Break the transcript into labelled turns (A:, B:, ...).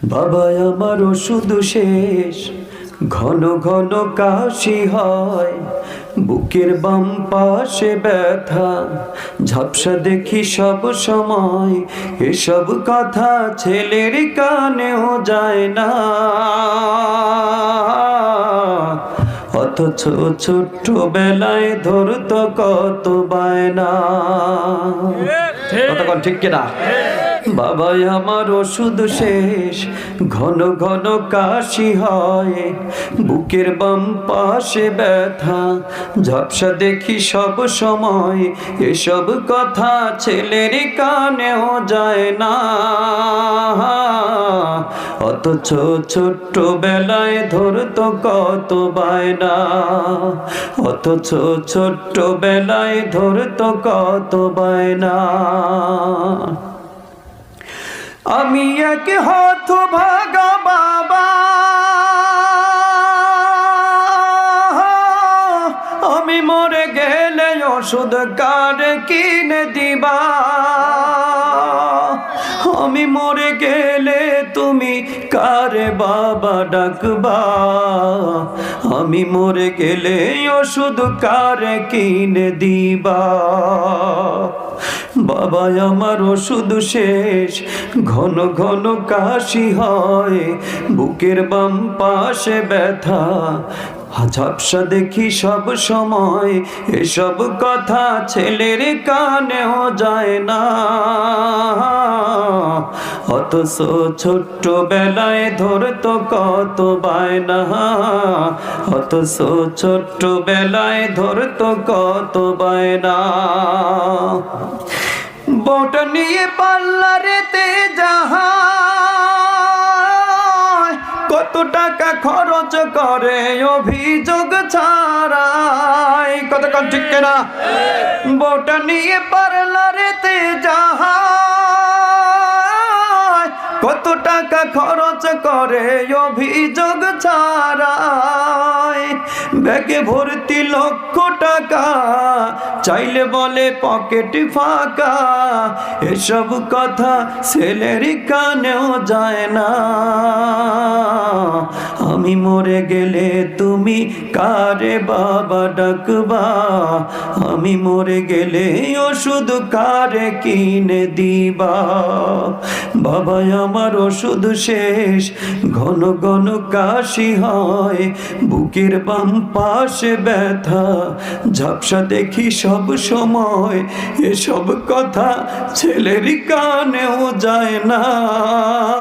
A: বাবা আমার ওষুধ শেষ, ঘন ঘন কাশি হয়, বুকের বাম পাশে ব্যথা, ঝাপসা দেখি সব সময়। এসব কথা ছেলের কানেও যায় না, অথচ ছোট্ট বেলায় ধরতো কত বায়না। কতক্ষণ ঠিক কিনা? বাবা আমার ওষুধ শেষ, ঘন ঘন কাশি হয়, বুকের বাম পাশে ব্যথা, ঝাপসা দেখি সব সময়। এসব কথা ছেলের কানেও যায় না, অথচ ছোট্ট বেলায় ধরতো কত বায়না, অথচ ছোট্ট বেলায় ধরতো কত বায়না। আমি এক হতভাগা বাবা, আমি মরে গেলে ওষুধ কারে কিনে দিবা? আমি মরে গেলে তুমি কারে বাবা ডাকবা? আমি মরে গেলে ওষুধ কারে কিনে দিবা? বাবা আমার ওষুধ শেষ, ঘন ঘন কাশি হয়, বুকের বাম পাশে ব্যথা, ঝাপসা দেখি সব সময়। এসব কথা ছেলের কানেও যায় না, অথচ ছোট্ট বেলায় ধরতো কত বায়না, অথচ ছোট্ট বেলায় ধরতো কত বায়না। বউটা নিয়ে পার্লারেতে যাহাই, কত টাকা খরচ করে অভিযোগ ছাড়াই। কতক্ষণ ঠিক কিনা? বউটা নিয়ে পার্লারেতে যাহাই, কত টাকা খরচ করে অভিযোগ ছাড়াই। ব্যাগে ভর্তি লক্ষ টাকা, চাইলে বলে পকেট ফাঁকা। এসব কথা ছেলের কানেও যায় না, আমি মরে গেলে তুমি কারে বাবা ডাকবা? আমি মরে গেলে ওষুধ কারে কিনে দিবা? বাবা আমার ওষুধ শেষ, ঘন ঘন কাশি হয়, বুকের বাম পাশে ব্যথা, ঝাপসা দেখি সব সময়। এসব কথা ছেলের কানেও যায় না।